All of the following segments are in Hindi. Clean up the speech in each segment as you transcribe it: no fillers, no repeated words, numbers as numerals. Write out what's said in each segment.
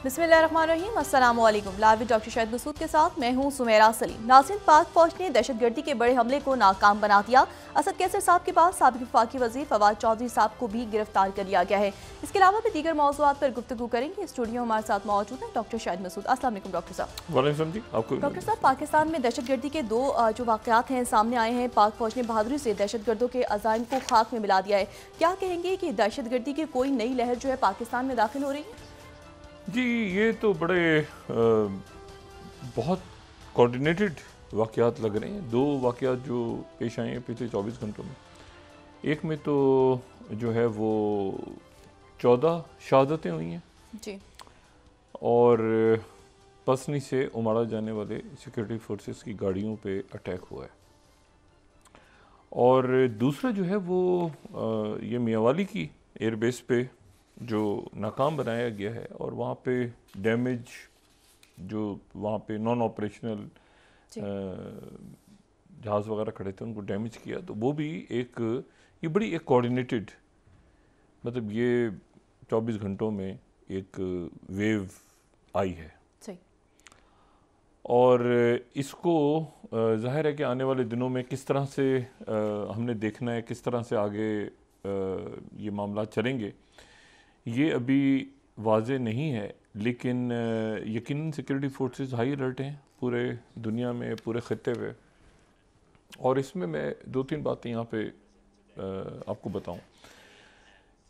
बिस्मिल्लाहिर्रहमानिर्रहीम, अस्सलाम वालेकुम। Live with doctor Shahid Masood के साथ मैं हूं सुमेरा सलीम। नाज़रीन, पाक फौज ने दहशतगर्दी के बड़े हमले को नाकाम बना दिया। असद कैसर साहब के बाद साबिक वफाकी वज़ीर फवाद चौधरी साहब को भी गिरफ्तार कर लिया गया है। इसके अलावा भी दीगर मौज़ूआत पर गुफ्तगू करेंगे। स्टूडियो में हमारे साथ मौजूद है डॉक्टर शाहिद मसूद। अस्सलाम वालेकुम डॉक्टर साहब। वालेकुम जी। आपको डॉक्टर साहब, पाकिस्तान में दहशतगर्दी के दो जो वाक़यात हैं सामने आए हैं। पाक फौज ने बहादुरी से दहशतगर्दों के अज़ाइम को खाक में मिला दिया है। क्या कहेंगे कि दहशतगर्दी की कोई नई लहर जो है पाकिस्तान में दाखिल हो रही है? जी, ये तो बड़े बहुत कोऑर्डिनेटेड वाक़यात लग रहे हैं। दो वाक़यात जो पेश आए हैं पिछले 24 घंटों में, एक में तो जो है वो 14 शहादतें हुई हैं जी। और पसनी से उमाड़ा जाने वाले सिक्योरिटी फोर्सेस की गाड़ियों पे अटैक हुआ है। और दूसरा जो है वो ये मियांवाली की एयरबेस पे जो नाकाम बनाया गया है और वहाँ पे डैमेज जो वहाँ पे नॉन ऑपरेशनल जहाज़ वगैरह खड़े थे उनको डैमेज किया, तो वो भी ये बड़ी एक कोऑर्डिनेटेड, मतलब ये 24 घंटों में एक वेव आई है। सही। और इसको जाहिर है कि आने वाले दिनों में किस तरह से हमने देखना है, किस तरह से आगे ये मामला चलेंगे, ये अभी वाज़े नहीं है। लेकिन यकीनन सिक्योरिटी फोर्सेस हाई अलर्ट हैं पूरे दुनिया में, पूरे ख़त्ते पे। और इसमें मैं 2-3 बातें यहाँ पे आपको बताऊँ।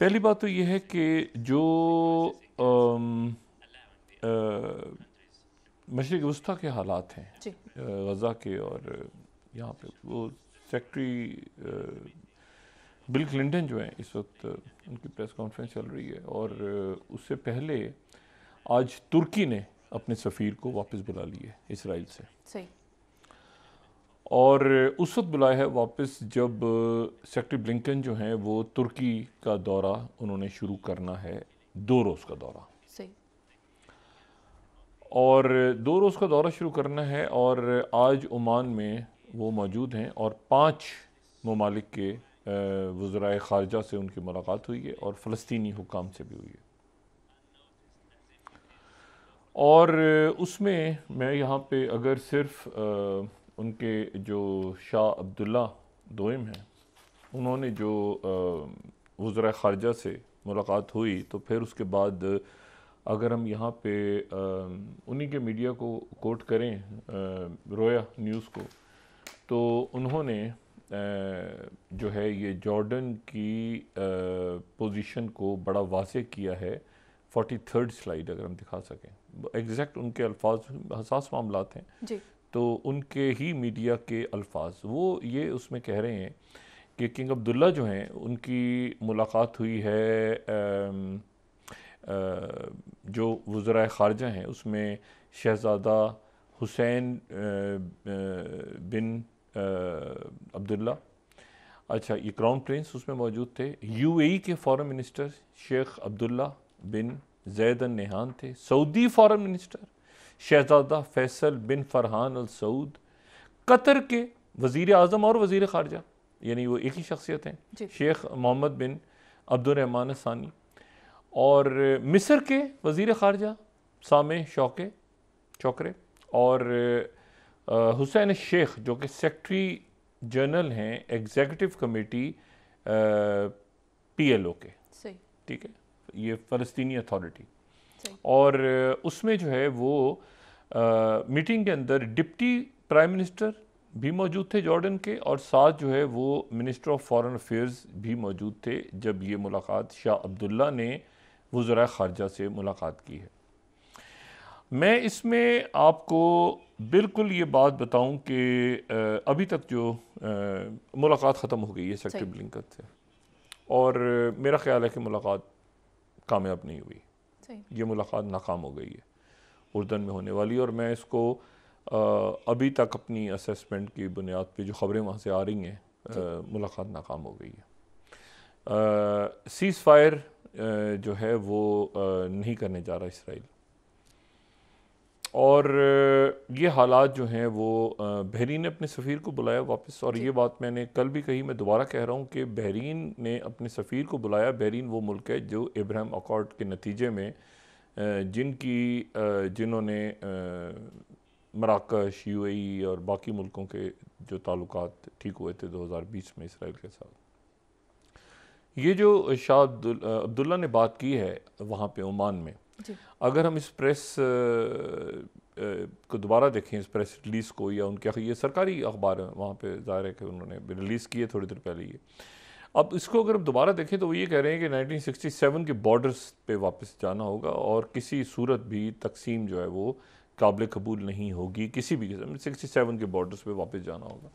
पहली बात तो ये है कि जो मशरिक़ वस्ता के हालात हैं गज़ा के, और यहाँ पे वो सेक्रेटरी बिल क्लिंटन जो हैं इस वक्त उनकी प्रेस कॉन्फ्रेंस चल रही है, और उससे पहले आज तुर्की ने अपने सफ़ीर को वापस बुला लिया इसराइल से। सही। और उस वक्त बुलाया है वापस जब सेक्रेटरी ब्लिंकन जो हैं वो तुर्की का दौरा उन्होंने शुरू करना है, 2 रोज़ का दौरा। सही। और 2 रोज़ का दौरा शुरू करना है, और आज ओमान में वो मौजूद हैं और 5 ममालिक के वज़राए ख़ारजा से उनकी मुलाकात हुई है और फ़लस्तीनी हुकाम से भी हुई है। और उसमें मैं यहाँ पे अगर सिर्फ उनके जो शाह अब्दुल्ला दोइम हैं, उन्होंने जो वज़राए ख़ारजा से मुलाकात हुई, तो फिर उसके बाद अगर हम यहाँ पे उन्हीं के मीडिया को कोट करें, रोया न्यूज़ को, तो उन्होंने जो है ये जॉर्डन की पोजीशन को बड़ा वाज़ेह किया है। 43rd स्लाइड अगर हम दिखा सकें, एग्जैक्ट उनके अल्फाज, हसास मामलात हैं जी। तो उनके ही मीडिया के अल्फाज वो ये उसमें कह रहे हैं कि किंग अब्दुल्ला जो हैं उनकी मुलाकात हुई है जो वज़राए ख़ारजा हैं उसमें शहज़ादा हुसैन बिन अब्दुल्ला, अच्छा ये क्राउन प्रिंस उसमें मौजूद थे, यूएई के फॉरेन मिनिस्टर शेख अब्दुल्ला बिन ज़ैद अल नहान थे, सऊदी फॉरेन मिनिस्टर शहज़ादा फैसल बिन फरहान अल सऊद, कतर के वज़ीर आज़म और वज़ीर ख़ारजा, यानी वो एक ही शख्सियत हैं, शेख मोहम्मद बिन अब्दुर्रहमान सानी, और मिस्र के वज़ीर ख़ारजा सामे शौकरे, और हुसैन शेख जो कि सेक्रेटरी जनरल हैं एग्जीक्यूटिव कमेटी PLO के। सही। ठीक है, ये फ़लस्तीनी अथॉरिटी। और उसमें जो है वो मीटिंग के अंदर डिप्टी प्राइम मिनिस्टर भी मौजूद थे जॉर्डन के, और साथ जो है वो मिनिस्टर ऑफ फॉरेन अफेयर्स भी मौजूद थे जब ये मुलाकात शाह अब्दुल्ला ने वज़राए ख़ारजा से मुलाकात की है। मैं इसमें आपको बिल्कुल ये बात बताऊं कि अभी तक जो मुलाकात ख़त्म हो गई है सेक्रेटरी ब्लिंकन से, और मेरा ख्याल है कि मुलाकात कामयाब नहीं हुई, ये मुलाकात नाकाम हो गई है उर्दन में होने वाली। और मैं इसको अभी तक अपनी असेसमेंट की बुनियाद पे जो ख़बरें वहाँ से आ रही हैं, मुलाकात नाकाम हो गई है। सीज़ फायर जो है वो नहीं करने जा रहा इसराइल, और ये हालात जो हैं वो बहरीन ने अपने सफ़ीर को बुलाया वापस, और ये बात मैंने कल भी कही, मैं दोबारा कह रहा हूँ कि बहरीन ने अपने सफ़ीर को बुलाया। बहरीन वो मुल्क है जो इब्राहिम अकॉर्ड के नतीजे में जिन्होंने मराकश, यूएई और बाकी मुल्कों के जो ताल्लुकात ठीक हुए थे 2020 में इसराइल के साथ। ये जो शाह अब्दुल्ला ने बात की है वहाँ पे ओमान में, अगर हम इस प्रेस को दोबारा देखें, इस प्रेस रिलीज़ को, या उनके ये सरकारी अखबार है वहाँ पे, ज़ाहिर है कि उन्होंने रिलीज़ किए थोड़ी देर पहले ये। अब इसको अगर हम दोबारा देखें तो वो ये कह रहे हैं कि 1967 के बॉर्डर्स पे वापस जाना होगा और किसी सूरत भी तकसीम जो है वो काबिल कबूल नहीं होगी, किसी भी किस्म। 67 के बॉर्डर्स पे वापस जाना होगा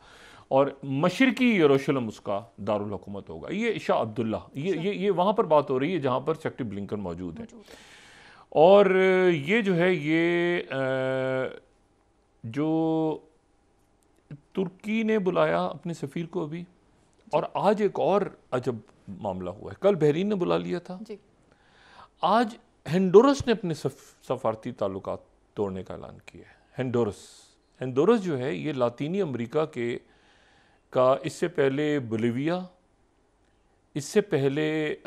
और मशरकी यरूशलेम उसका दारुल हुकूमत होगा। ये शाह अब्दुल्ला, ये वहाँ पर बात हो रही है जहाँ पर सेक्रेटरी ब्लिंकन मौजूद है। और ये जो है ये जो तुर्की ने बुलाया अपने सफ़ीर को अभी, और आज एक और अजब मामला हुआ है। कल बहरीन ने बुला लिया था, आज होंडुरस ने अपने सफारती ताल्लुकात तोड़ने का ऐलान किया है। होंडुरस जो है ये लातीनी अमेरिका का इससे पहले बोलिविया, इससे पहले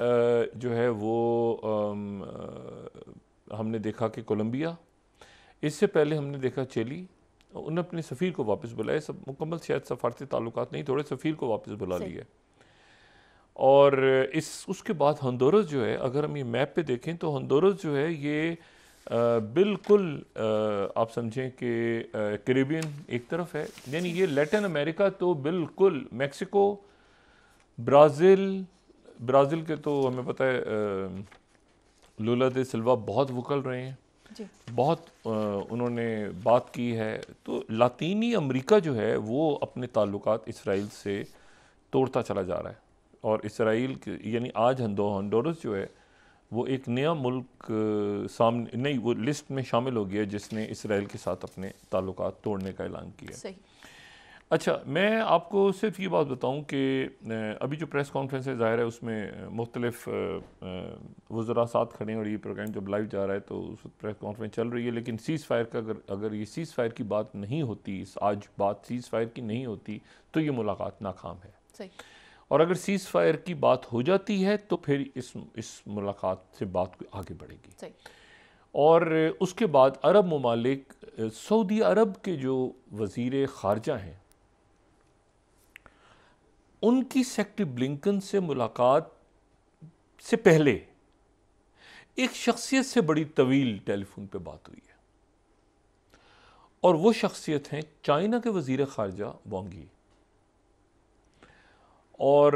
जो है वो हमने देखा कि कोलंबिया, इससे पहले हमने देखा चिली। उन्होंने अपने सफ़ीर को वापस बुलाया, सब मुकम्मल शायद सफारती ताल्लुकात नहीं, थोड़े सफ़ीर को वापस बुला लिया। और उसके बाद होंडुरस जो है, अगर हम ये मैप पे देखें तो होंडुरस जो है ये बिल्कुल आप समझें कि कैरिबियन एक तरफ है, यानी ये लैटिन अमेरिका तो बिल्कुल, मैक्सिको, ब्राज़ील के तो हमें पता है लूला दे सिल्वा बहुत वुकल रहे हैं, बहुत उन्होंने बात की है। तो लातीनी अमेरिका जो है वो अपने ताल्लुकात इसराइल से तोड़ता चला जा रहा है, और इसराइल यानी आज होंडुरस जो है वो एक नया मुल्क सामने नहीं, वो लिस्ट में शामिल हो गया जिसने इसराइल के साथ अपने ताल्लुकात तोड़ने का ऐलान किया। सही। अच्छा, मैं आपको सिर्फ ये बात बताऊं कि अभी जो प्रेस कॉन्फ्रेंस है, ज़ाहिर है उसमें मुख्तलिफ वज़रा साथ खड़े हैं और ये प्रोग्राम जब लाइव जा रहा है तो उस प्रेस कॉन्फ्रेंस चल रही है। लेकिन सीज़ फायर का अगर ये सीज़ फायर की बात नहीं होती, आज बात सीज़ फायर की नहीं होती तो ये मुलाकात नाकाम है। सही। और अगर सीज़ फायर की बात हो जाती है तो फिर इस मुलाकात से बात आगे बढ़ेगी। सही। और उसके बाद अरब ममालिक, सऊदी अरब के जो वज़ीर ख़ारजा हैं, उनकी सेक्रेटरी ब्लिंकन से मुलाकात से पहले एक शख्सियत से बड़ी तवील टेलीफोन पे बात हुई है, और वो शख्सियत हैं चाइना के वज़ीर ख़ारजा वांग यी। और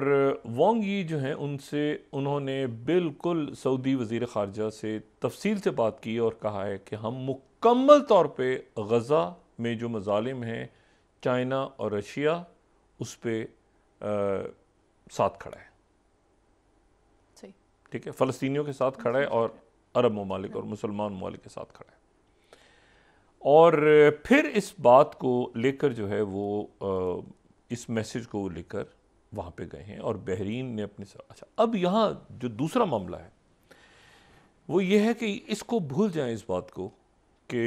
वांग यी जो हैं उन्होंने बिल्कुल सऊदी वज़ीर ख़ारजा से तफसील से बात की और कहा है कि हम मुकम्मल तौर पे गज़ा में जो मज़ालिम हैं चाइना और रशिया उस पर साथ खड़ा है। ठीक है, फ़लस्तीनियों के साथ खड़ा है और अरब ममालिक और मुसलमान ममालिक के साथ खड़ा है। और फिर इस बात को लेकर जो है वो इस मैसेज को लेकर वहाँ पे गए हैं और बहरीन ने अपने साथ। अच्छा, अब यहाँ जो दूसरा मामला है वो ये है कि इसको भूल जाएं, इस बात को कि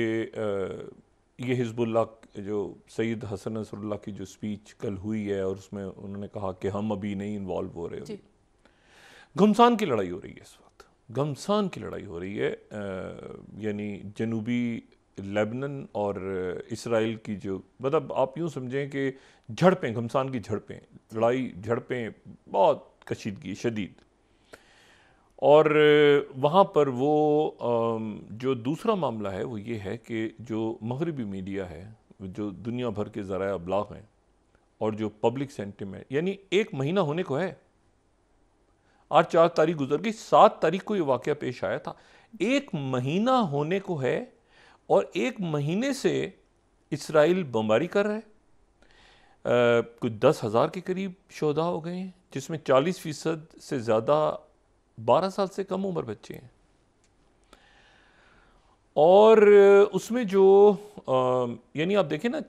ये हिज़्बुल्लाह जो सईद हसन नसरुल्लाह की जो स्पीच कल हुई है और उसमें उन्होंने कहा कि हम अभी नहीं इन्वॉल्व हो रहे। घमसान की लड़ाई हो रही है इस वक्त, घमसान की लड़ाई हो रही है, यानी जनूबी लेबनान और इसराइल की जो, मतलब आप यूँ समझें कि झड़पें, घमसान की झड़पें, लड़ाई झड़पें बहुत कशीदगी शदीद। और वहाँ पर वो जो दूसरा मामला है वो ये है कि जो मगरबी मीडिया है, जो दुनिया भर के ज़राए अबलाग हैं और जो पब्लिक सेंटिमेंट, यानी एक महीना होने को है, आज 4 तारीख गुजर गई, 7 तारीख को ये वाक़या पेश आया था। एक महीना होने को है और एक महीने से इसराइल बमबारी कर रहा है। कुछ 10,000 के करीब शोधा हो गए हैं, जिसमें 40% से ज़्यादा 12 साल से कम उम्र बच्चे हैं। और उसमें जो यानी आप देखें ना,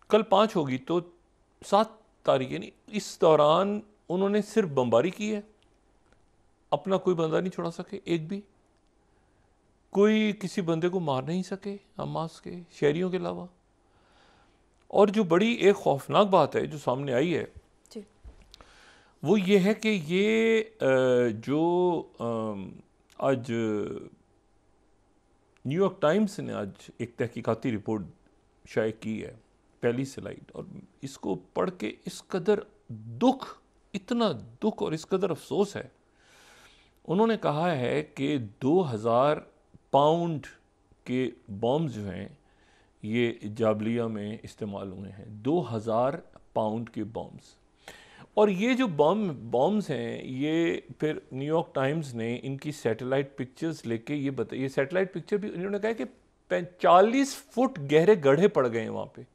कल 5 होगी तो 7 तारीख, यानी इस दौरान उन्होंने सिर्फ बमबारी की है, अपना कोई बंदा नहीं छुड़ा सके, एक भी कोई किसी बंदे को मार नहीं सके हमास के शहरियों के अलावा। और जो बड़ी एक खौफनाक बात है जो सामने आई है वो ये है कि ये जो आज न्यूयॉर्क टाइम्स ने आज एक तहकीकाती रिपोर्ट शाये की है, पहली स्लाइड, और इसको पढ़ के इस कदर दुख, इतना दुख और इस कदर अफसोस है। उन्होंने कहा है कि 2000 पाउंड के बॉम्ब जो हैं ये जाबलिया में इस्तेमाल हुए हैं, 2000 पाउंड के बॉम्ब्स। और ये जो बॉम्ब्स हैं ये फिर न्यूयॉर्क टाइम्स ने इनकी सैटेलाइट पिक्चर्स लेके ये बताइए, ये सैटेलाइट पिक्चर भी इन्होंने कहा कि 40 फुट गहरे गड्ढे पड़ गए हैं वहाँ पे,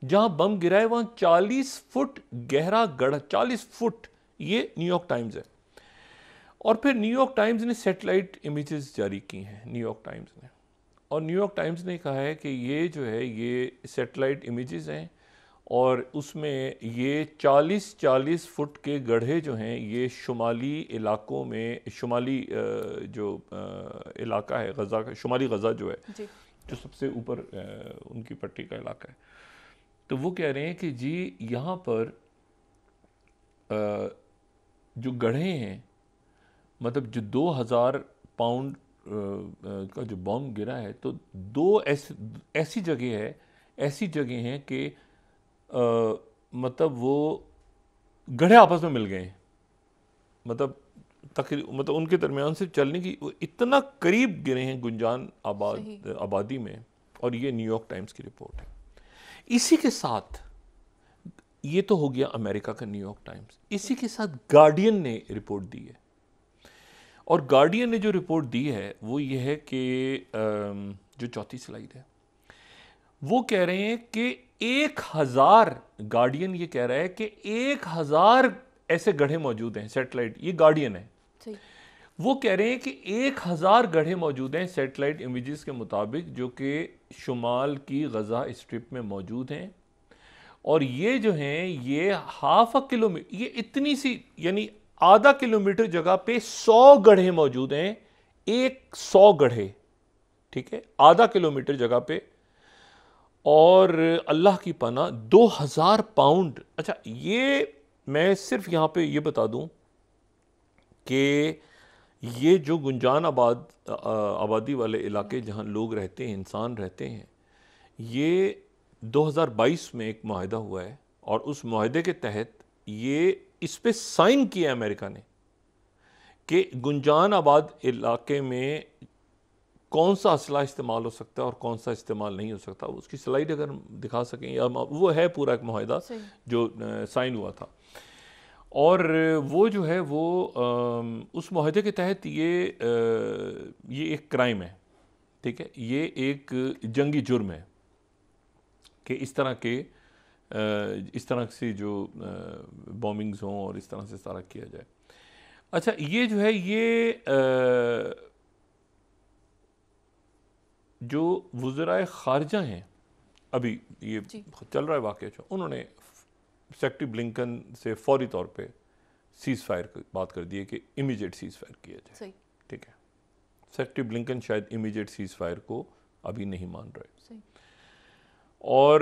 जहाँ बम गिरा है वहाँ 40 फुट गहरा गड्ढा, 40 फुट, ये न्यूयॉर्क टाइम्स है। और फिर न्यूयॉर्क टाइम्स ने सैटेलाइट इमेजेस जारी की हैं, न्यूयॉर्क टाइम्स ने, और न्यूयॉर्क टाइम्स ने कहा है कि ये जो है ये सैटेलाइट इमेजेस हैं और उसमें ये 40 फुट के गड्ढे जो हैं ये शुमाली इलाकों में, शुमाली जो इलाका है गज़ा का, शुमाली गज़ा जो है जी, जो सबसे ऊपर उनकी पट्टी का इलाका है, तो वो कह रहे हैं कि जी यहाँ पर जो गड्ढे हैं, मतलब जो 2000 पाउंड का जो बॉम्ब गिरा है, तो दो ऐसी जगह हैं कि मतलब वो गड्ढे आपस में मिल गए हैं, मतलब उनके दरमियान से चलने की इतना करीब गिरे हैं गुंजान आबादी में। और ये न्यूयॉर्क टाइम्स की रिपोर्ट है। इसी के साथ ये तो हो गया अमेरिका का न्यूयॉर्क टाइम्स, इसी के साथ गार्डियन ने रिपोर्ट दी है, और गार्डियन ने जो रिपोर्ट दी है वो ये है कि जो चौथी स्लाइड है वो कह रहे हैं कि 1000, गार्डियन ये कह रहा है कि 1000 ऐसे गड्ढे मौजूद हैं, सैटेलाइट, ये गार्डियन है, वो कह रहे हैं कि 1000 गड्ढे मौजूद हैं सैटेलाइट इमेजेस के मुताबिक, जो कि शुमाल की गज़ा स्ट्रिप में मौजूद हैं। और ये जो हैं ये ½ किलोमीटर, ये इतनी सी यानी आधा किलोमीटर जगह पे 100 गड्ढे मौजूद हैं, 100 गड्ढे, ठीक है, आधा किलोमीटर जगह पे। और अल्लाह की पनाह 2000 पाउंड। अच्छा, ये मैं सिर्फ यहाँ पे ये बता दूँ कि ये जो गुंजान आबादी वाले इलाके जहाँ लोग रहते हैं, इंसान रहते हैं, ये 2022 में एक मुआहदा हुआ है, और उस मुआहदे के तहत ये इस पे साइन किया है अमेरिका ने कि गुंजान आबाद इलाके में कौन सा असला इस्तेमाल हो सकता है और कौन सा इस्तेमाल नहीं हो सकता। उसकी स्लाइड अगर दिखा सकें, या वो है पूरा एक मुआहदा जो साइन हुआ था, और वो जो है वो उस मुआहदे के तहत ये एक क्राइम है, ठीक है, ये एक जंगी जुर्म है कि इस तरह से जो बॉम्बिंग्स हों और इस तरह से सारा किया जाए। अच्छा, ये जो है ये जो वज़राए ख़ारिजा हैं, अभी ये चल रहा है वाक़या, जो उन्होंने सेक्रेटरी ब्लिंकन से फौरी तौर पे सीज़ फायर की बात कर दी है कि इमीडिएट सीज़ फायर किया जाए, ठीक है। सेक्रेटरी ब्लिंकन शायद इमीडिएट सीज़ फायर को अभी नहीं मान रहे, और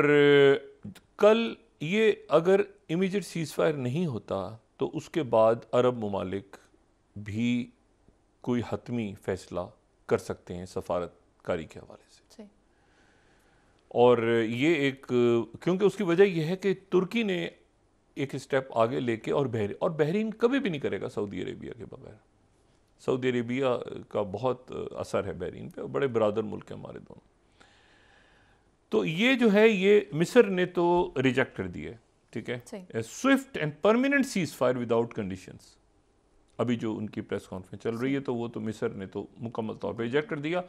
कल ये अगर इमीडिएट सीज़ फायर नहीं होता तो उसके बाद अरब ममालिक भी कोई हतमी फ़ैसला कर सकते हैं सफारतकारी के हवाले से। और ये एक, क्योंकि उसकी वजह यह है कि तुर्की ने एक स्टेप आगे लेके, और बहरीन कभी भी नहीं करेगा सऊदी अरेबिया के बगैर। सऊदी अरेबिया का बहुत असर है बहरीन पे, और बड़े बरादर मुल्क हैं हमारे दोनों। तो ये जो है ये मिस्र ने तो रिजेक्ट कर दिया, ठीक है, Swift and permanent cease fire without conditions. अभी जो उनकी प्रेस कॉन्फ्रेंस चल रही है तो वो तो मिस्र ने तो मुकम्मल तौर पे रिजेक्ट कर दिया।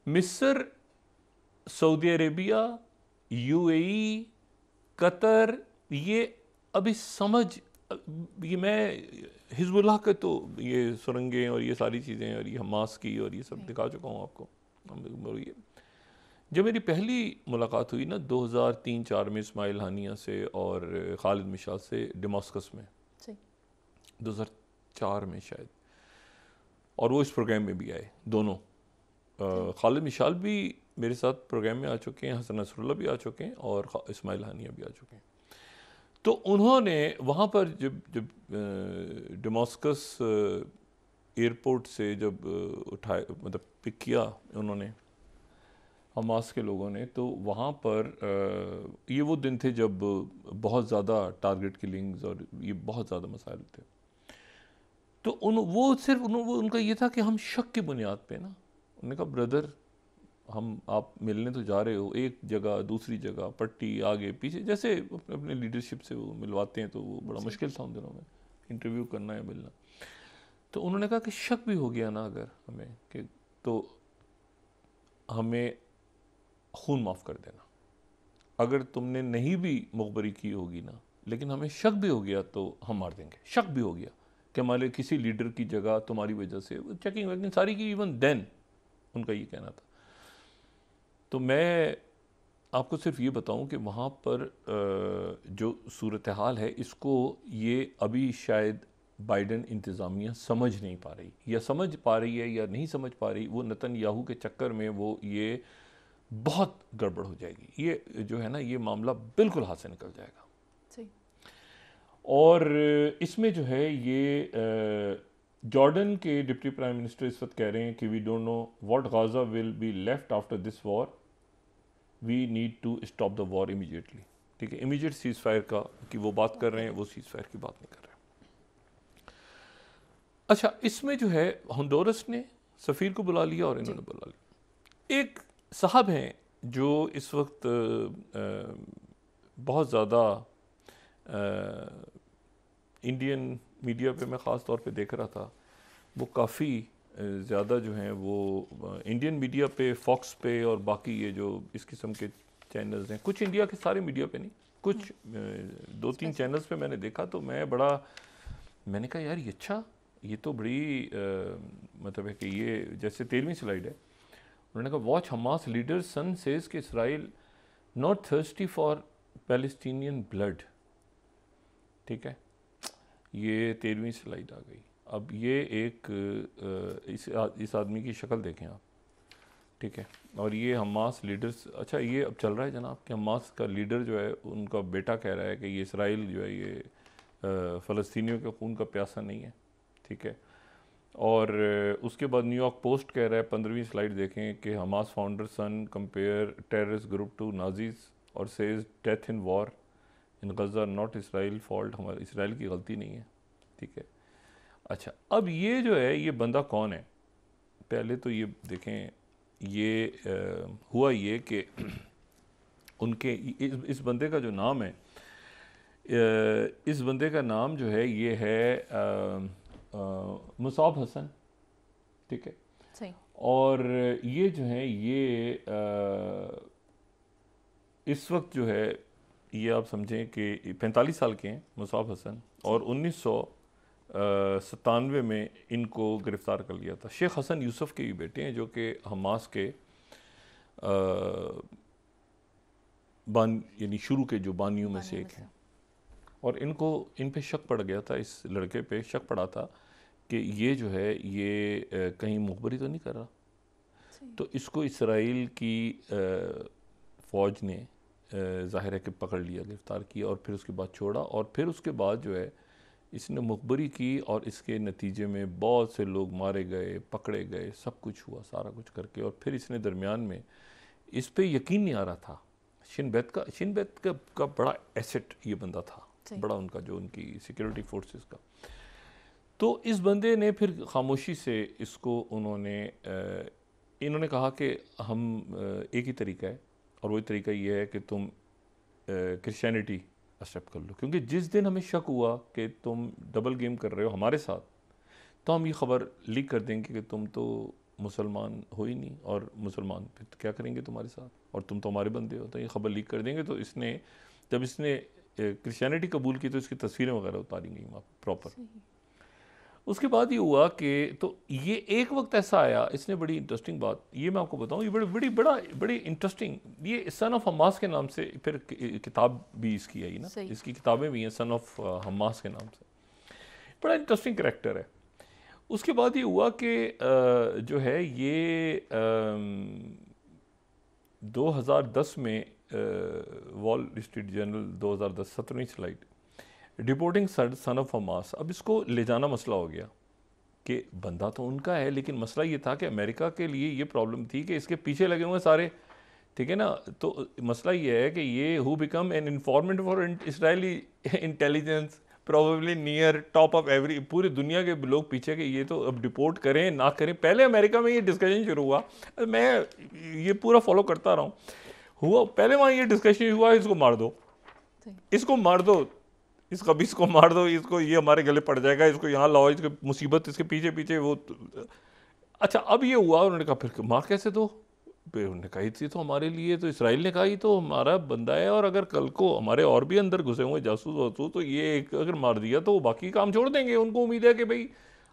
मिस्र, सऊदी अरेबिया, यूएई, कतर, ये अभी ये मैं हिजबुल्लाह के तो ये सुरंगें और ये सारी चीज़ें और ये हमास की और ये सब दिखा चुका हूँ आपको। जब मेरी पहली मुलाकात हुई ना 2003-04 में इस्माइल हानिया से और खालिद मिशाल से डेमास्कस में, 2004 में शायद, और वो इस प्रोग्राम में भी आए दोनों। खालिद मिशाल भी मेरे साथ प्रोग्राम में आ चुके हैं, हसन नसरुल्लाह भी आ चुके हैं, और इस्माइल हानिया भी आ चुके हैं। तो उन्होंने वहाँ पर जब डेमास्कस एयरपोर्ट से जब उठाए, मतलब पिक किया उन्होंने, हमास के लोगों ने, तो वहाँ पर ये वो दिन थे जब बहुत ज़्यादा टारगेट किलिंग्स और ये बहुत ज़्यादा मसाइल थे। तो वो सिर्फ वो उनका ये था कि हम शक की बुनियाद पे ना, उन्होंने कहा ब्रदर आप मिलने तो जा रहे हो, एक जगह दूसरी जगह पट्टी आगे पीछे, जैसे अपने लीडरशिप से वो मिलवाते हैं, तो वो बड़ा मुश्किल था उन दिनों में इंटरव्यू करना या मिलना। तो उन्होंने कहा कि शक भी हो गया ना अगर हमें कि, तो हमें खून माफ़ कर देना। अगर तुमने नहीं भी मुखबरी की होगी ना, लेकिन हमें शक भी हो गया तो हम मार देंगे। शक भी हो गया कि हमारे किसी लीडर की जगह तुम्हारी वजह से चेकिंग वेकिंग सारी की, इवन देन उनका ये कहना था। तो मैं आपको सिर्फ ये बताऊं कि वहाँ पर जो सूरत हाल है, इसको ये अभी शायद बाइडन इंतज़ामिया समझ नहीं पा रही, या समझ पा रही है या नहीं समझ पा रही। वो नेतन्याहू के चक्कर में वो ये बहुत गड़बड़ हो जाएगी। ये जो है ना, ये मामला बिल्कुल हाथ से निकल जाएगा। सही। और इसमें जो है ये जॉर्डन के डिप्टी प्राइम मिनिस्टर इस वक्त कह रहे हैं कि we don't know what Gaza will be left after this war, we need to stop the war immediately. ठीक है, इमीडिएट सीज फायर का की वो बात कर रहे हैं, वो सीज फायर की बात नहीं कर रहे हैं। अच्छा, इसमें जो है होंडुरस ने सफ़ीर को बुला लिया और इन्होंने बुला लिया। एक साहब हैं जो इस वक्त बहुत ज़्यादा इंडियन मीडिया पे मैं ख़ास तौर पे देख रहा था, वो काफ़ी ज़्यादा जो हैं वो इंडियन मीडिया पे, फॉक्स पे और बाकी ये जो इस किस्म के चैनल्स हैं, कुछ इंडिया के सारे मीडिया पे नहीं, कुछ 2-3 चैनल्स पे मैंने देखा, तो मैंने कहा यार ये अच्छा, ये तो बड़ी मतलब है कि ये जैसे 13वीं स्लाइड है, उन्होंने कहा वॉच हमास लीडर सन सेज कि Israel not thirsty for Palestinian blood. ठीक है, ये 13वीं स्लाइड आ गई। अब ये एक इस आदमी की शक्ल देखें आप, ठीक है, और ये हमास लीडर्स, अच्छा ये अब चल रहा है जनाब कि हमास का लीडर जो है उनका बेटा कह रहा है कि ये इसराइल जो है ये फ़लस्तीनियों के खून का प्यासा नहीं है। ठीक है, और उसके बाद न्यूयॉर्क पोस्ट कह रहा है, 15वीं स्लाइड देखें, कि Hamas founder son compare terrorist group to Nazis और says death in war in Gaza not Israel fault, हमारे इसराइल की गलती नहीं है। ठीक है, अच्छा अब ये जो है ये बंदा कौन है, पहले तो ये देखें, ये हुआ ये कि उनके इस बंदे का जो नाम है, इस बंदे का नाम जो है ये है मुसाब हसन। ठीक है, सही। और ये जो है ये इस वक्त जो है ये आप समझें कि 45 साल के हैं मुसाब हसन, और 1997 में इनको गिरफ़्तार कर लिया था। शेख हसन यूसुफ के ये बेटे हैं जो कि हमास के यानी शुरू के जो बानियों में से एक हैं, और इन पे शक पड़ गया था, इस लड़के पे शक पड़ा था कि ये जो है ये कहीं मुखबरी तो नहीं कर रहा। तो इसको इसराइल की फ़ौज ने ज़ाहिर है कि पकड़ लिया, गिरफ़्तार किया, और फिर उसके बाद छोड़ा, और फिर उसके बाद जो है इसने मुखबरी की, और इसके नतीजे में बहुत से लोग मारे गए, पकड़े गए, सब कुछ हुआ सारा कुछ करके। और फिर इसने दरमियान में इस पे यकीन नहीं आ रहा था, शिन बेत का बड़ा एसेट ये बंदा था, बड़ा उनका जो उनकी सिक्योरिटी फोर्सेस का। तो इस बंदे ने फिर खामोशी से इसको इन्होंने कहा कि हम एक ही तरीका है, और वही तरीका ये है कि तुम क्रिश्चियनिटी एक्सेप्ट कर लो, क्योंकि जिस दिन हमें शक हुआ कि तुम डबल गेम कर रहे हो हमारे साथ, तो हम ये ख़बर लीक कर देंगे कि तुम तो मुसलमान हो ही नहीं, और मुसलमान फिर तो क्या करेंगे तुम्हारे साथ, और तुम तो हमारे बंदे हो, तो ये ख़बर लीक कर देंगे। तो जब इसने क्रिश्चियनिटी कबूल की तो इसकी तस्वीरें वगैरह उतारी गई वहाँ प्रॉपर। उसके बाद ये हुआ कि तो ये एक वक्त ऐसा आया, इसने बड़ी इंटरेस्टिंग बात ये मैं आपको बताऊं, ये बड़ी इंटरेस्टिंग, ये सन ऑफ हमास के नाम से फिर किताब भी इसकी आई ना, इसकी किताबें भी हैं सन ऑफ हमास के नाम से, बड़ा इंटरेस्टिंग करैक्टर है। उसके बाद ये हुआ कि जो है ये 2010 में वॉल स्ट्रीट जर्नल 2010 17वीं slide, deporting son of Hamas. अब इसको ले जाना मसला हो गया कि बंदा तो उनका है, लेकिन मसला ये था कि अमेरिका के लिए ये प्रॉब्लम थी कि इसके पीछे लगे हुए सारे ठीक है ना। तो मसला ये है कि ये who become an informant for Israeli intelligence probably near top of every, पूरी दुनिया के लोग पीछे के ये तो अब डिपोर्ट करें ना करें। पहले अमेरिका में ये डिस्कशन शुरू हुआ, मैं ये पूरा फॉलो करता रहा हूँ, हुआ पहले वहाँ ये डिस्कशन हुआ इसको मार दो, इसको मार दो, इस कबीस को मार दो, इसको ये हमारे गले पड़ जाएगा, इसको यहाँ लाओ, इसके मुसीबत इसके पीछे पीछे वो। अच्छा अब ये हुआ, उन्होंने कहा फिर मार कैसे दो, फिर उन्होंने कही थी तो हमारे लिए तो इसराइल ने कहा ही तो हमारा बंदा है, और अगर कल को हमारे और भी अंदर घुसे हुए जासूस वासूस तो ये एक अगर मार दिया तो बाकी काम छोड़ देंगे। उनको उम्मीद है कि भाई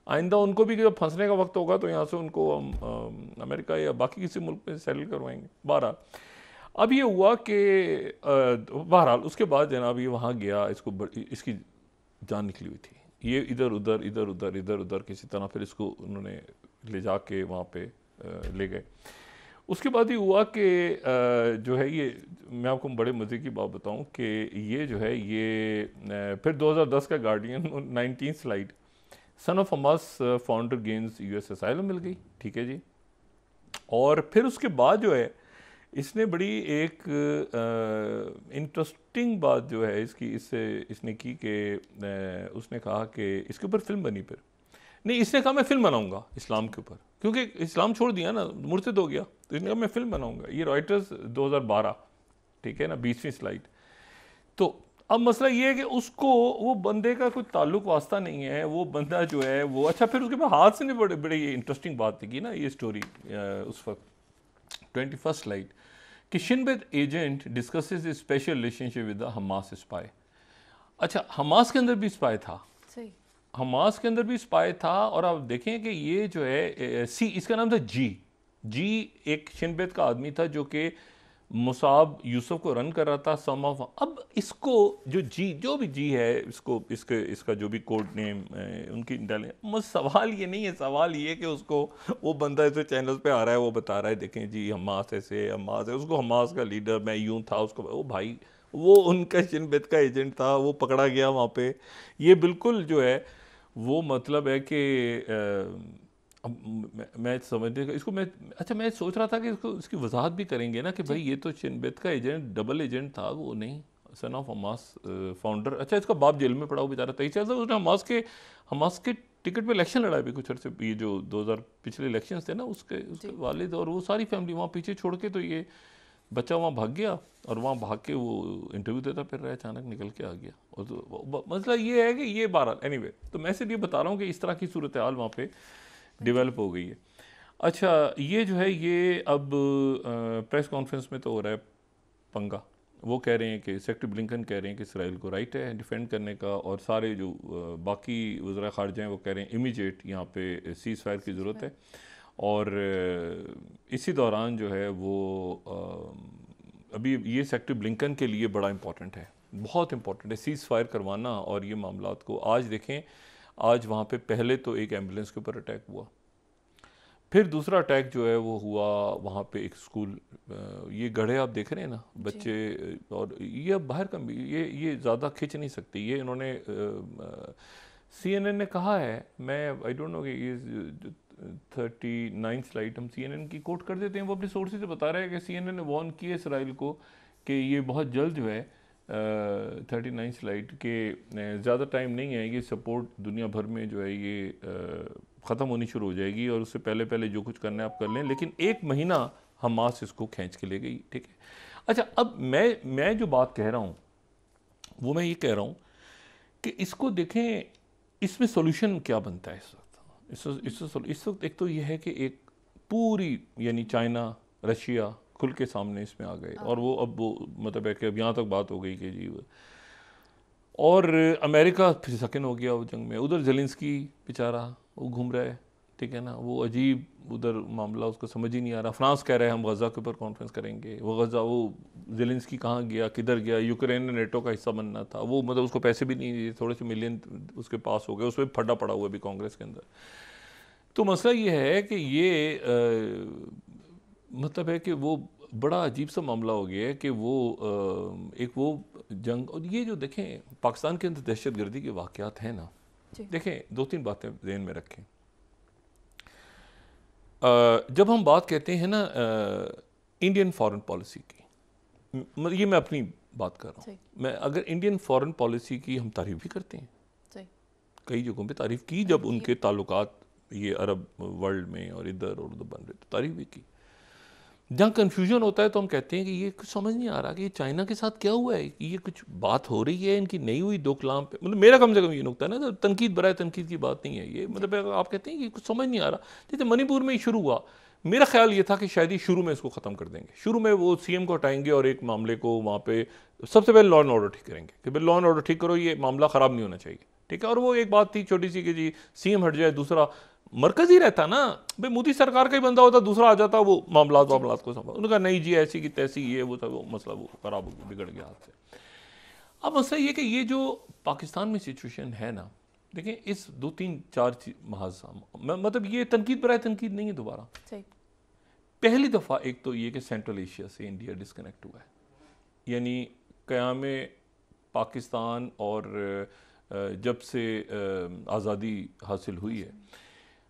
आइंदा उनको भी जब फंसने का वक्त होगा तो यहाँ से उनको हम अमेरिका या बाकी किसी मुल्क में सेटल करवाएंगे। बहरहाल अब ये हुआ कि बहरहाल उसके बाद जनाब ये वहाँ गया, इसकी जान निकली हुई थी, ये इधर उधर इधर उधर इधर उधर किसी तरह फिर इसको उन्होंने ले जा के वहाँ पे ले गए। उसके बाद ये हुआ कि जो है ये मैं आपको बड़े मज़े की बात बताऊं कि ये जो है ये फिर 2010 का Guardian 19 slide, son of Hamas founder gains US asylum मिल गई, ठीक है जी। और फिर उसके बाद जो है इसने बड़ी एक इंटरेस्टिंग बात जो है इसने की कि उसने कहा कि इसके ऊपर फिल्म बनी, फिर नहीं इसने कहा मैं फिल्म बनाऊंगा इस्लाम के ऊपर, क्योंकि इस्लाम छोड़ दिया ना, मुर्तद हो गया, तो इसने कहा मैं फिल्म बनाऊंगा। ये रॉयटर्स 2012, ठीक है ना, 20वीं स्लाइड। तो अब मसला ये है कि उसको वो बंदे का कोई ताल्लुक वास्ता नहीं है, वो बंदा जो है वो अच्छा फिर उसके बाद हाथ से ने बड़े बड़े ये इंटरेस्टिंग बात थी ना ये स्टोरी उस वक्त 21st स्लाइड कि शिन बेत agent discusses special relationship with the Hamas spy. अच्छा हमास के अंदर भी स्पाई था, सही, हमास के अंदर भी स्पाई था। और आप देखें कि ये जो है इसका नाम था जी एक शिन बेत का आदमी था जो कि मुसाब यूसुफ को रन कर रहा था सम ऑफ। अब इसको जो भी जी है इसका जो भी कोड नेम उनकी इंटेलिजेंस, सवाल ये नहीं है, सवाल ये कि उसको वो बंदा ऐसे चैनल्स पे आ रहा है वो बता रहा है देखें जी हमास ऐसे हमास है, उसको हमास का लीडर मैं यूं था, उसको वो भाई वो उनका शिनबेत का एजेंट था, वो पकड़ा गया वहाँ पे। ये बिल्कुल जो है वो मतलब है कि अब मैं समझने का इसको मैं सोच रहा था कि इसकी वजाहत भी करेंगे ना कि भाई ये तो शिनबेत का एजेंट डबल एजेंट था, वो नहीं सन ऑफ हमास फाउंडर। अच्छा इसका बाप जेल में पड़ा, वो बेचारा 23 साल, उसने हमास के टिकट पे इलेक्शन लड़ा भी कुछ अर्से, ये जो 2000 पिछले इलेक्शंस थे ना उसके वालिद और वो सारी फैमिली वहाँ पीछे छोड़ के, तो ये बच्चा वहाँ भाग गया और वहाँ भाग के वो इंटरव्यू देता फिर रहा, अचानक निकल के आ गया। और तो मसला ये है कि ये 12 एनीवे, तो मैं सिर्फ ये बता रहा हूँ कि इस तरह की सूरत हाल वहाँ पे डेवलप हो गई है। अच्छा ये जो है ये अब प्रेस कॉन्फ्रेंस में तो हो रहा है पंगा, वो कह रहे हैं कि सेक्रेटरी ब्लिंकन कह रहे हैं कि इसराइल को राइट है डिफेंड करने का, और सारे जो बाकी वज़रा ख़ारजा हैं वो कह रहे हैं इमीडिएट यहाँ पे सीज़ फायर की ज़रूरत है। और इसी दौरान जो है वो अभी ये सेक्रेटरी ब्लिंकन के लिए बड़ा इंपॉर्टेंट है, बहुत इंपॉर्टेंट है सीज़ फायर करवाना। और ये मामलात को आज देखें, आज वहाँ पे पहले तो एक एम्बुलेंस के ऊपर अटैक हुआ, फिर दूसरा अटैक जो है वो हुआ वहाँ पे एक स्कूल, ये गढ़े आप देख रहे हैं ना बच्चे, और ये अब बाहर का ये ज़्यादा खिंच नहीं सकती, ये इन्होंने CNN ने कहा है, मैं आई डोंट नो कि ये 39 स्लाइड हम CNN की कोट कर देते हैं, वो अपने सोर्सेज से बता रहा है कि CNN ने वार्न किया इसराइल को कि ये बहुत जल्द जो है 39 स्लाइड के ज़्यादा टाइम नहीं है, ये सपोर्ट दुनिया भर में जो है ये ख़त्म होनी शुरू हो जाएगी, और उससे पहले पहले जो कुछ करना है आप कर लें, लेकिन 1 महीना हमास इसको खींच के ले गई, ठीक है। अच्छा अब मैं जो बात कह रहा हूँ वो मैं ये कह रहा हूँ कि इसको देखें, इसमें सोल्यूशन क्या बनता है इस वक्त। इस वक्त एक तो ये है कि एक पूरी यानी चाइना रशिया खुल के सामने इसमें आ गए, और वो अब वो मतलब है कि अब यहाँ तक बात हो गई कि जी, और अमेरिका फिर सकिन हो गया वो जंग में, उधर जेलेंस्की बेचारा वो घूम रहा है, ठीक है ना, वो अजीब उधर मामला उसको समझ ही नहीं आ रहा। फ्रांस कह रहा है हम गज़ा के ऊपर कॉन्फ्रेंस करेंगे, वो गज़ा वो जेलेंस्की कहाँ गया किधर गया, यूक्रेन ने नेटो का हिस्सा बनना था, वो मतलब उसको पैसे भी नहीं दिए, थोड़े से मिलियन उसके पास हो गए, उसमें फटा पड़ा हुआ भी कांग्रेस के अंदर। तो मसला ये है कि ये मतलब है कि वो बड़ा अजीब सा मामला हो गया है कि वो एक वो जंग, और ये जो देखें पाकिस्तान के अंदर दहशत गर्दी के वाक़यात हैं ना, देखें 2-3 बातें ध्यान में रखें। जब हम बात कहते हैं ना इंडियन फॉरेन पॉलिसी की, ये मैं अपनी बात कर रहा हूँ, मैं अगर इंडियन फॉरेन पॉलिसी की हम तारीफ भी करते हैं, कई जगहों पे तारीफ की, जब उनके ताल्लुकात ये अरब वर्ल्ड में और इधर और उधर बन रहे तो तारीफ भी की। जहाँ कन्फ्यूजन होता है तो हम कहते हैं कि ये कुछ समझ नहीं आ रहा कि चाइना के साथ क्या हुआ है, कि ये कुछ बात हो रही है इनकी नहीं हुई दो कलाम पे, मतलब मेरा कम से कम ये नुकता है ना, तो तनकीद बराए तनकीद की बात नहीं है ये, मतलब आप कहते हैं कि कुछ समझ नहीं आ रहा। जैसे मणिपुर में ही शुरू हुआ, मेरा ख्याल ये था कि शायद ही शुरू में इसको ख़त्म कर देंगे, शुरू में वो सीएम को हटाएंगे और एक मामले को वहाँ पे सबसे पहले लॉ एंड ऑर्डर ठीक करेंगे कि भाई लॉ एंड ऑर्डर ठीक करो, ये मामला ख़राब नहीं होना चाहिए, ठीक है। और वो एक बात थी छोटी सी कि जी सीएम हट जाए, दूसरा मरकज ही रहता ना, भाई मोदी सरकार का ही बंदा होता, दूसरा आ जाता, वो मामला को संभाल। उन्होंने कहा नहीं जी ऐसी की तैसी ये वो था, वो मसला वो खराब हो बिगड़ गया हाथ से। अब मसला ये कि ये जो पाकिस्तान में सिचुएशन है ना, देखें इस 2-3-4 महाज, मतलब ये तनकीद बराए तनकीद नहीं है दोबारा। पहली दफ़ा एक तो ये कि सेंट्रल एशिया से इंडिया डिस्कनेक्ट हुआ है, यानी क़याम पाकिस्तान और जब से आज़ादी हासिल हुई है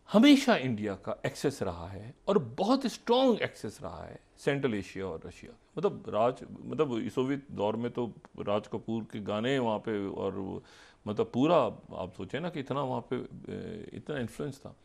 हमेशा इंडिया का एक्सेस रहा है और बहुत स्ट्रॉन्ग एक्सेस रहा है सेंट्रल एशिया और रशिया। मतलब सोवियत दौर में तो राज कपूर के गाने वहाँ पे, और मतलब पूरा आप सोचें ना कि इतना वहाँ पे इतना इन्फ्लुएंस था।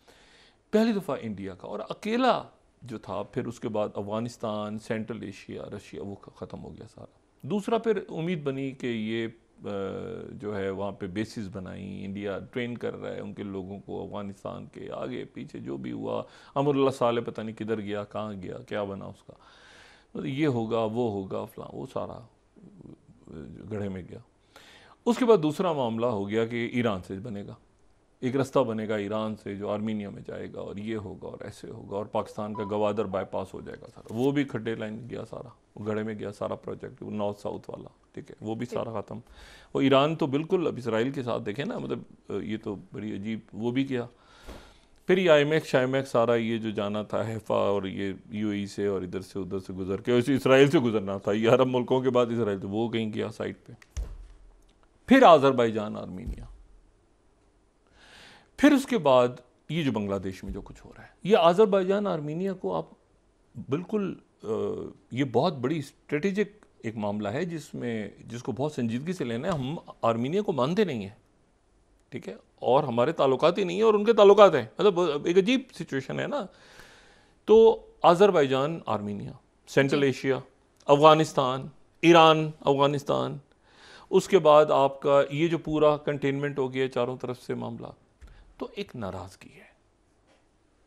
पहली दफ़ा इंडिया का, और अकेला जो था, फिर उसके बाद अफ़गानिस्तान, सेंट्रल एशिया, रशिया, वो ख़त्म हो गया सारा। दूसरा फिर उम्मीद बनी कि ये जो है वहाँ पे बेसिस बनाई, इंडिया ट्रेन कर रहा है उनके लोगों को, अफ़गानिस्तान के आगे पीछे जो भी हुआ, अमरुल्लाह साले पता नहीं किधर गया, कहाँ गया, क्या बना उसका, तो ये होगा वो होगा फलां, वो सारा गड्ढे में गया। उसके बाद दूसरा मामला हो गया कि ईरान से बनेगा, एक रास्ता बनेगा ईरान से जो आर्मीनिया में जाएगा, और ये होगा और ऐसे होगा, और पाकिस्तान का गवादर बाईपास हो जाएगा सारा, वो भी खड्डे लाइन गया सारा, गड्ढे में गया सारा प्रोजेक्ट, नॉर्थ साउथ वाला, ठीक है, वो भी सारा ख़त्म। वो ईरान तो बिल्कुल अब इसराइल के साथ देखें ना, मतलब ये तो बड़ी अजीब, वो भी किया। फिर ये आईमैक्स शाईमैक्स सारा ये जो जाना था हैफा, और ये यूएई से और इधर से उधर से गुजर के, वैसे इसराइल से गुजरना था, ये अरब मुल्कों के बाद इसराइल, तो वो कहीं गया साइड पे। फिर आज़रबाईजान, आर्मीनिया, फिर उसके बाद ये जो बांग्लादेश में जो कुछ हो रहा है, ये आज़रबाईजान आर्मीनिया को आप बिल्कुल ये बहुत बड़ी स्ट्रेटेजिक एक मामला है जिसको बहुत संजीदगी से लेना है। हम आर्मीनिया को मानते नहीं हैं, ठीक है, और हमारे ताल्लुकात ही नहीं है और उनके ताल्लुकात हैं, मतलब एक अजीब सिचुएशन है ना। तो Azerbaijan, Armenia, central Asia, Afghanistan, Iran, Afghanistan, उसके बाद आपका ये जो पूरा कंटेनमेंट हो गया चारों तरफ से मामला, तो एक नाराज़गी है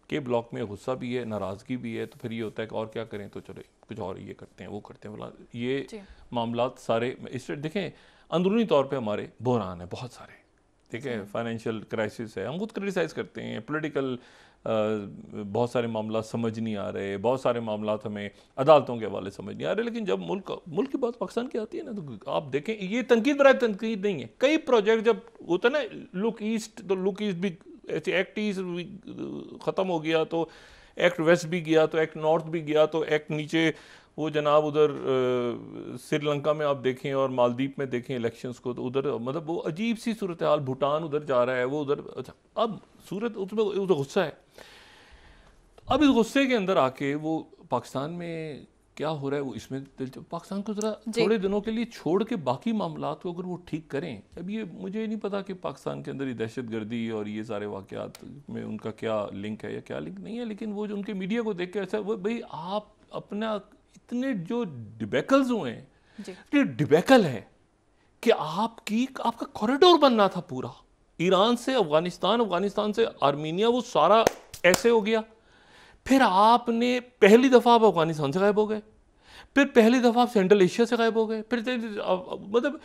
के ब्लॉक में, गुस्सा भी है, नाराज़गी भी है। तो फिर ये होता है कि और क्या करें, तो चलो कुछ और ये करते हैं, वो करते हैं, ये मामलात सारे इस देखें अंदरूनी तौर पे हमारे बहरान है बहुत सारे, ठीक है, फाइनेंशियल क्राइसिस है, हम खुद क्रिटिसाइज़ करते हैं, पॉलिटिकल बहुत सारे मामला समझ नहीं आ रहे, बहुत सारे मामला हमें अदालतों के हवाले समझ नहीं आ रहे, लेकिन जब मुल्क की बात पाकिस्तान की आती है ना, तो आप देखें ये तनकीद बराए तनकीद नहीं है। कई प्रोजेक्ट जब होता है ना, लुक ईस्ट, तो लुक ईस्ट भी ऐसे, एक्ट ईस्ट ख़त्म हो गया तो एक्ट वेस्ट भी गया, तो एक्ट नॉर्थ भी गया, तो एक्ट नीचे वो जनाब उधर श्रीलंका में आप देखें और मालदीव में देखें इलेक्शंस को, तो उधर मतलब वो अजीब सी सूरत हाल, भूटान उधर जा रहा है, वो उधर, अच्छा अब सूरत उसमें उधर गुस्सा है। अब इस गुस्से के अंदर आके वो पाकिस्तान में क्या हो रहा है वो इसमें दिलचस्प, पाकिस्तान को ज़रा थोड़े दिनों के लिए छोड़ के बाकी मामलात को अगर वो ठीक करें। अब ये मुझे नहीं पता कि पाकिस्तान के अंदर ये दहशतगर्दी और ये सारे वाक़यात में उनका क्या लिंक है या क्या लिंक नहीं है, लेकिन वो जो उनके मीडिया को देख के ऐसा, वो भाई आप अपना इतने जो डिबेकल्स हुए हैं, ये डिबेकल है कि आपका कॉरिडोर बनना था पूरा, ईरान से अफगानिस्तान, अफगानिस्तान से आर्मीनिया, वो सारा ऐसे हो गया। फिर आपने पहली दफ़ा आप अफगानिस्तान से गायब हो गए, फिर पहली दफ़ा आप सेंट्रल एशिया से गायब हो गए, फिर मतलब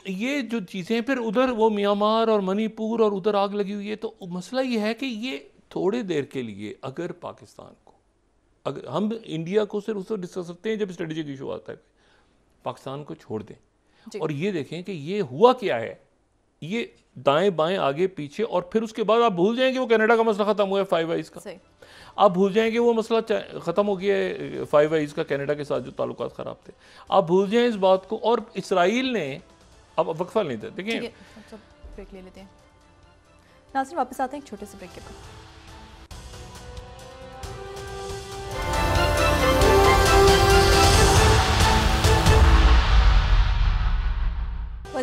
ये जो चीज़ें, फिर उधर वो म्यांमार और मणिपुर और उधर आग लगी हुई है। तो मसला ये है कि ये थोड़ी देर के लिए अगर पाकिस्तान को, अगर हम इंडिया को सिर्फ उसको डिस्कस करते हैं जब स्ट्रेटेजिक इशू आता है, पाकिस्तान को छोड़ दें और ये देखें कि ये हुआ क्या है, ये दाएं बाएं आगे पीछे, और फिर उसके बाद आप भूल जाएंगे वो कनाडा का मसला ख़त्म हुआ है 5 आइज़ का, आप भूल जाएंगे वो मसला ख़त्म हो गया है 5 आइज़ का, कनाडा के साथ जो ताल्लुकात ख़राब थे, आप भूल जाएं इस बात को। और इसराइल ने अब वक्फा नहीं था, देखिए ब्रेक ले लेते हैं, नाज़रीन वापस आते हैं एक छोटे से ब्रेक के बाद।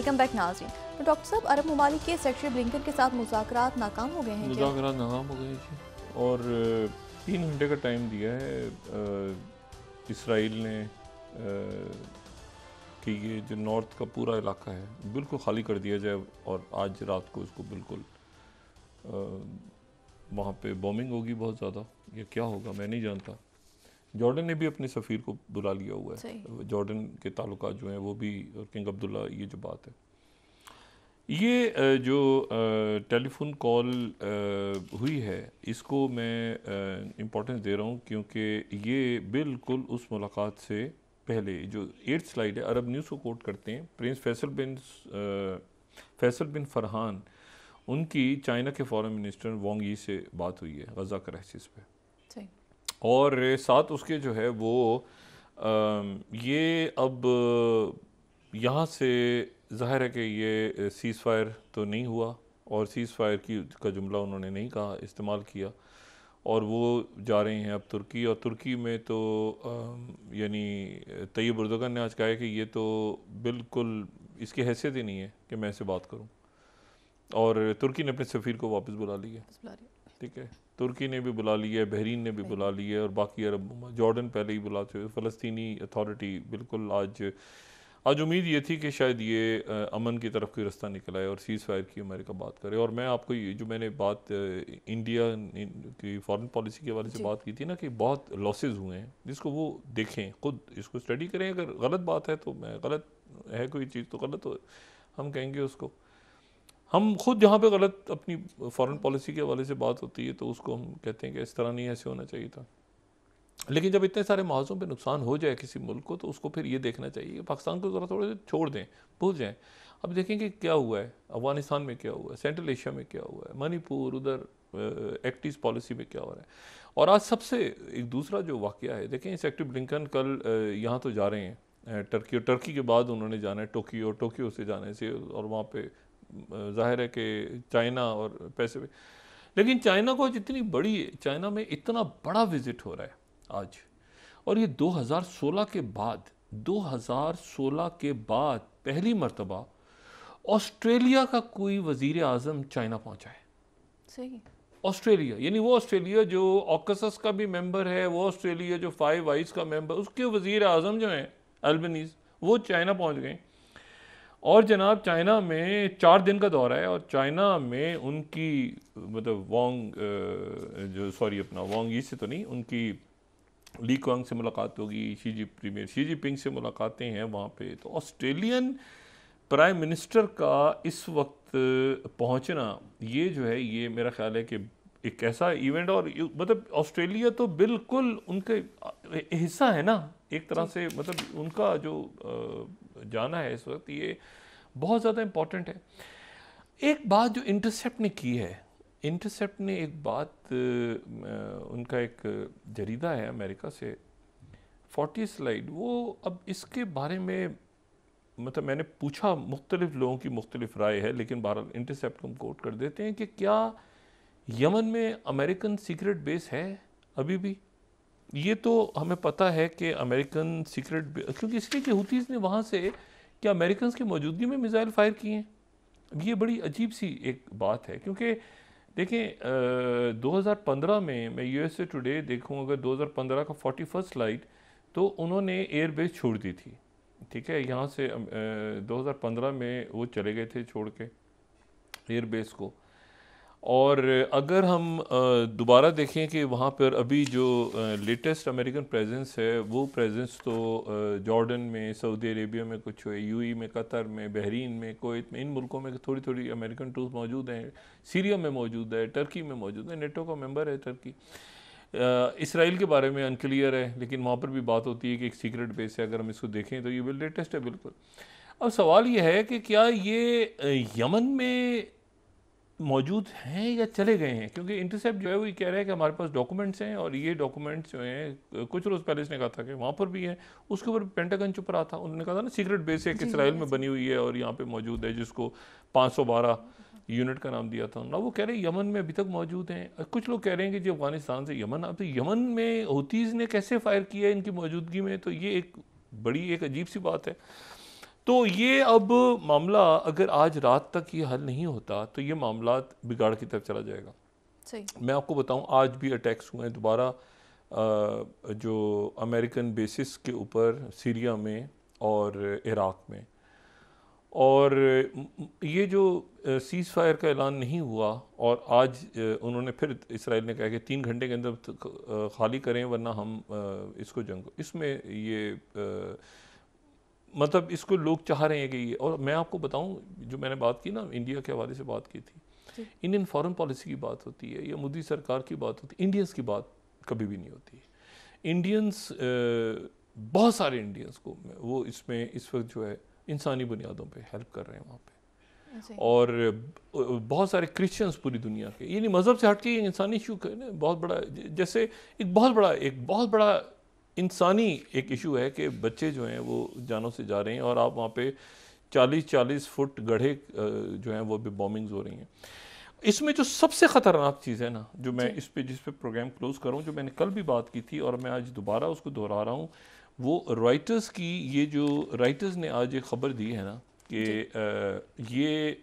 वेलकम बैक नाज़रीन। तो डॉक्टर साहब, अरब ममालिक के सेक्रेटरी ब्लिंकन के साथ मुज़ाकरात नाकाम हो गए हैं क्या? मुज़ाकरात नाकाम हो गए हैं जी, और 3 घंटे का टाइम दिया है इसराइल ने कि ये जो नॉर्थ का पूरा इलाका है बिल्कुल खाली कर दिया जाए, और आज रात को इसको बिल्कुल वहाँ पे बॉम्बिंग होगी बहुत ज़्यादा। ये क्या होगा मैं नहीं जानता। जॉर्डन ने भी अपने सफ़ीर को बुला लिया हुआ है, जॉर्डन के ताल्लुकात जो हैं वो भी, और किंग अब्दुल्ला, ये जो बात है, ये जो टेलीफोन कॉल हुई है इसको मैं इम्पोर्टेंस दे रहा हूँ, क्योंकि ये बिल्कुल उस मुलाकात से पहले जो 8th स्लाइड है, अरब न्यूज़ को कोट करते हैं, प्रिंस फैसल बिन फरहान, उनकी चाइना के फॉरेन मिनिस्टर वांग यी से बात हुई है गज़ा क्राइसिस पे, और साथ उसके जो है वो ये अब यहाँ से ज़ाहिर है कि ये सीज़ फायर तो नहीं हुआ, और सीज़ फायर का जुमला उन्होंने नहीं कहा, इस्तेमाल किया, और वो जा रहे हैं अब तुर्की, और तुर्की में तो यानी तैयब एर्दोगन ने आज कहा है कि ये तो बिल्कुल इसकी हैसियत ही नहीं है कि मैं इससे बात करूं, और तुर्की ने अपने सफ़ीर को वापस बुला लिया। ठीक है, तुर्की ने भी बुला लिया है, बहरीन ने भी बुला लिया है, और बाकी अरब, जॉर्डन पहले ही बुला चुके। फ़लस्तीनी अथॉरिटी बिल्कुल आज उम्मीद ये थी कि शायद ये अमन की तरफ कोई रास्ता निकल आए और सीज़ फायर की अमेरिका बात करे। और मैं आपको ये जो मैंने बात इंडिया की फॉरेन पॉलिसी के हवाले से बात की थी ना, कि बहुत लॉसेस हुए हैं, जिसको वो देखें, खुद इसको स्टडी करें। अगर गलत बात है तो मैं गलत है, कोई चीज़ तो गलत हो हम कहेंगे उसको। हम खुद जहाँ पे गलत अपनी फॉरेन पॉलिसी के हवाले से बात होती है तो उसको हम कहते हैं कि इस तरह नहीं, ऐसे होना चाहिए था। लेकिन जब इतने सारे महाजों पे नुकसान हो जाए किसी मुल्क को, तो उसको फिर ये देखना चाहिए कि पाकिस्तान को ज़रा थोड़े से छोड़ दें, भूल जाएं। अब देखेंगे क्या हुआ है अफ़गानिस्तान में, क्या हुआ है सेंट्रल एशिया में, क्या हुआ है मणिपुर, उधर एक्ट ईस्ट पॉलिसी में क्या हो रहा है। और आज सबसे एक दूसरा जो वाक़या है, देखें सेक्रेटरी ब्लिंकन कल यहाँ तो जा रहे हैं टर्की, और टर्की के बाद उन्होंने जाना है टोक्यो से जाने से, और वहाँ पर ज़ाहिर है कि चाइना और पैसे, लेकिन चाइना को जितनी बड़ी, चाइना में इतना बड़ा विज़िट हो रहा है आज, और ये 2016 के बाद पहली मर्तबा ऑस्ट्रेलिया का कोई वज़ीर आज़म चाइना पहुंचा है। सही। ऑस्ट्रेलिया, यानी वो ऑस्ट्रेलिया जो ऑकसस का भी मेंबर है, वो ऑस्ट्रेलिया जो 5 आइज़ का मेंबर, उसके वज़ीर आज़म जो हैं अल्बनीज़, वो चाइना पहुंच गए। और जनाब चाइना में 4 दिन का दौरा है, और चाइना में उनकी मतलब वांग यी से तो नहीं, उनकी ली क्वांग से मुलाकात होगी, प्रीमियर शी जिनपिंग से मुलाकातें हैं वहाँ पे। तो ऑस्ट्रेलियन प्राइम मिनिस्टर का इस वक्त पहुँचना, ये जो है, ये मेरा ख्याल है कि एक ऐसा इवेंट, और मतलब ऑस्ट्रेलिया तो बिल्कुल उनके हिस्सा है ना एक तरह से, मतलब उनका जो जाना है इस वक्त, ये बहुत ज़्यादा इम्पोर्टेंट है। एक बात जो इंटरसेप्ट ने की है, इंटरसेप्ट ने एक बात, उनका एक जरीदा है अमेरिका से, 40 स्लाइड, वो अब इसके बारे में मतलब मैंने पूछा, मुख्तलिफ लोगों की मुख्तलिफ राय है, लेकिन बहरहाल इंटरसेप्ट हम कोट कर देते हैं कि क्या यमन में अमेरिकन सीक्रेट बेस है अभी भी। ये तो हमें पता है कि अमेरिकन सीक्रेट बेस, क्योंकि इसलिए कि हुतीज़ ने वहाँ से क्या अमेरिकन की मौजूदगी में मिसाइल फायर किए हैं। ये बड़ी अजीब सी एक बात है, क्योंकि देखें 2015 में मैं यूएसए टुडे देखूं, अगर 2015 का 41st स्लाइड, तो उन्होंने एयर बेस छोड़ दी थी। ठीक है, यहाँ से 2015 में वो चले गए थे छोड़ के एयर बेस को। और अगर हम दोबारा देखें कि वहाँ पर अभी जो लेटेस्ट अमेरिकन प्रेजेंस है, वो प्रेजेंस तो जॉर्डन में, सऊदी अरेबिया में कुछ है, यूएई में, कतर में, बहरीन में, कुवैत में, इन मुल्कों में थोड़ी थोड़ी अमेरिकन ट्रूप मौजूद हैं, सीरिया में मौजूद है, टर्की में मौजूद है, नेटो का मेंबर है टर्की। इसराइल के बारे में अनक्लियर है, लेकिन वहाँ पर भी बात होती है कि एक सीक्रेट बेस है। अगर हम इसको देखें तो ये भी लेटेस्ट है बिल्कुल। अब सवाल ये है कि क्या ये यमन में मौजूद हैं या चले गए हैं, क्योंकि इंटरसेप्ट जो है वो ये कह रहा है कि हमारे पास डॉक्यूमेंट्स हैं, और ये डॉक्यूमेंट्स जो हैं कुछ रोज़ पहले इसने कहा था कि वहाँ पर भी हैं। उसके ऊपर पेंटागन चुप रहा था, उन्होंने कहा था ना सीक्रेट बेस है इसराइल में बनी हुई है और यहाँ पे मौजूद है, जिसको 512 यूनिट का नाम दिया था ना। वो कह रहे हैं यमन में अभी तक मौजूद हैं। कुछ लोग कह रहे हैं कि जी अफगानिस्तान से यमन, अब तो यमन में हुतीज़ ने कैसे फायर किया इनकी मौजूदगी में, तो ये एक बड़ी एक अजीब सी बात है। तो ये अब मामला अगर आज रात तक ये हल नहीं होता तो ये मामला बिगाड़ की तरफ चला जाएगा। सही। मैं आपको बताऊं, आज भी अटैक्स हुए हैं दोबारा जो अमेरिकन बेसिस के ऊपर सीरिया में और इराक में। और ये जो सीज़ फायर का ऐलान नहीं हुआ और आज उन्होंने फिर इसराइल ने कहा कि 3 घंटे के अंदर खाली करें वरना हम इसको जंग, इसमें ये मतलब इसको लोग चाह रहे हैं कि ये, और मैं आपको बताऊं जो मैंने बात की ना, इंडिया के हवाले से बात की थी, इंडियन फॉरेन पॉलिसी की बात होती है या मोदी सरकार की बात होती है, इंडियंस की बात कभी भी नहीं होती। इंडियंस बहुत सारे इंडियंस को वो इसमें इस वक्त जो है इंसानी बुनियादों पे हेल्प कर रहे हैं वहाँ पे, और बहुत सारे क्रिश्चियंस पूरी दुनिया के, यानी मज़हब से हट के इंसानी इशू बहुत बड़ा, जैसे एक बहुत बड़ा इंसानी एक इशू है कि बच्चे जो हैं वो जानों से जा रहे हैं और आप वहाँ पे 40-40 फुट गड्ढे जो हैं वो भी बॉम्बिंग्स हो रही हैं। इसमें जो सबसे ख़तरनाक चीज़ है ना, जो मैं जिस पे प्रोग्राम क्लोज करूँ, जो मैंने कल भी बात की थी और मैं आज दोबारा उसको दोहरा रहा हूँ, वो रॉयटर्स की, ये जो रॉयटर्स ने आज एक ख़बर दी है ना कि ये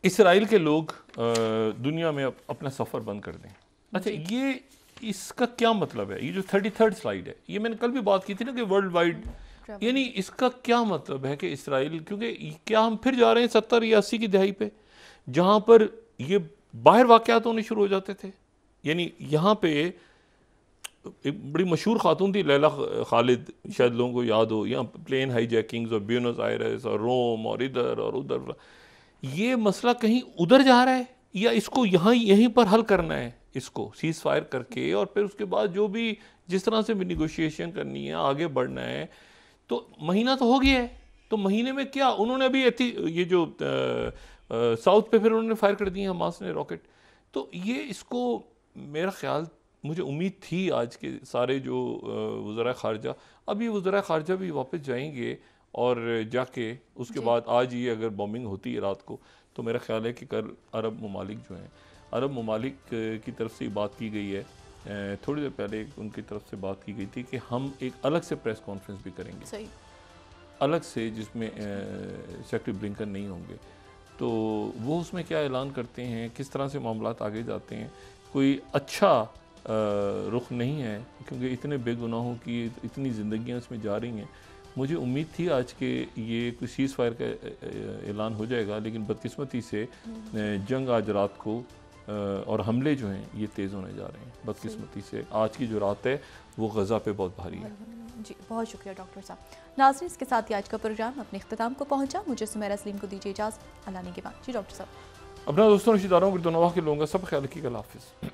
इसराइल के लोग दुनिया में अपना सफ़र बंद कर दें। अच्छा, ये इसका क्या मतलब है? ये जो 33rd स्लाइड है, ये मैंने कल भी बात की थी ना कि वर्ल्ड वाइड, यानी इसका क्या मतलब है कि इसराइल, क्योंकि क्या हम फिर जा रहे हैं 70 या 80 की दहाई पे, जहाँ पर ये बाहर वाक़यात होने शुरू हो जाते थे। यानी यहाँ पे एक बड़ी मशहूर खातून थी लैला खालिद, शायद लोगों को याद हो, यहाँ प्लेन हाईजैकिंग्स और ब्यूनस आयरेस और रोम और इधर और उधर। ये मसला कहीं उधर जा रहा है या इसको यहीं पर हल करना है, इसको सीज़ फायर करके, और फिर उसके बाद जो भी जिस तरह से भी निगोशिएशन करनी है, आगे बढ़ना है। तो महीना तो हो गया है, तो महीने में क्या उन्होंने अभी ये जो साउथ पे फिर उन्होंने फायर कर दिए हमास ने रॉकेट। तो ये इसको मेरा ख्याल, मुझे उम्मीद थी आज के सारे जो वज़रा ख़ारजा, अब ये वज़रा ख़ारजा भी वापस जाएंगे और जाके उसके बाद आज ये अगर बॉम्बिंग होती है रात को, तो मेरा ख्याल है कि कल अरब ममालिक जो हैं, अरब ममालिक की तरफ से बात की गई है, थोड़ी देर पहले उनकी तरफ से बात की गई थी कि हम एक अलग से प्रेस कॉन्फ्रेंस भी करेंगे, सही अलग से, जिसमें सेक्रेटरी ब्लिंकन नहीं होंगे। तो वो उसमें क्या ऐलान करते हैं, किस तरह से मामलात आगे जाते हैं, कोई अच्छा रुख नहीं है, क्योंकि इतने बेगुनाहों की इतनी ज़िंदगियाँ इसमें जा रही हैं। मुझे उम्मीद थी आज के ये कोई सीज़ फायर का ऐलान हो जाएगा, लेकिन बदकिस्मती से जंग आज रात को और हमले जो हैं ये तेज़ होने जा रहे हैं। बदकिस्मती से आज की जो रात है वो गज़ा पे बहुत भारी है। जी, बहुत शुक्रिया डॉक्टर साहब। नाज़रीन, इसके साथ ही आज का प्रोग्राम अपने इख्तिताम को पहुंचा। मुझे सुमेरा सलीम को दीजिए इजाज़त। अल्लाह ने के बाद। जी डॉक्टर साहब, अपना दोस्तों रिश्तेदारों, गिरदोनवाह के लोगों का सब ख्याल रखिएगा। अल्लाह हाफ़िज़।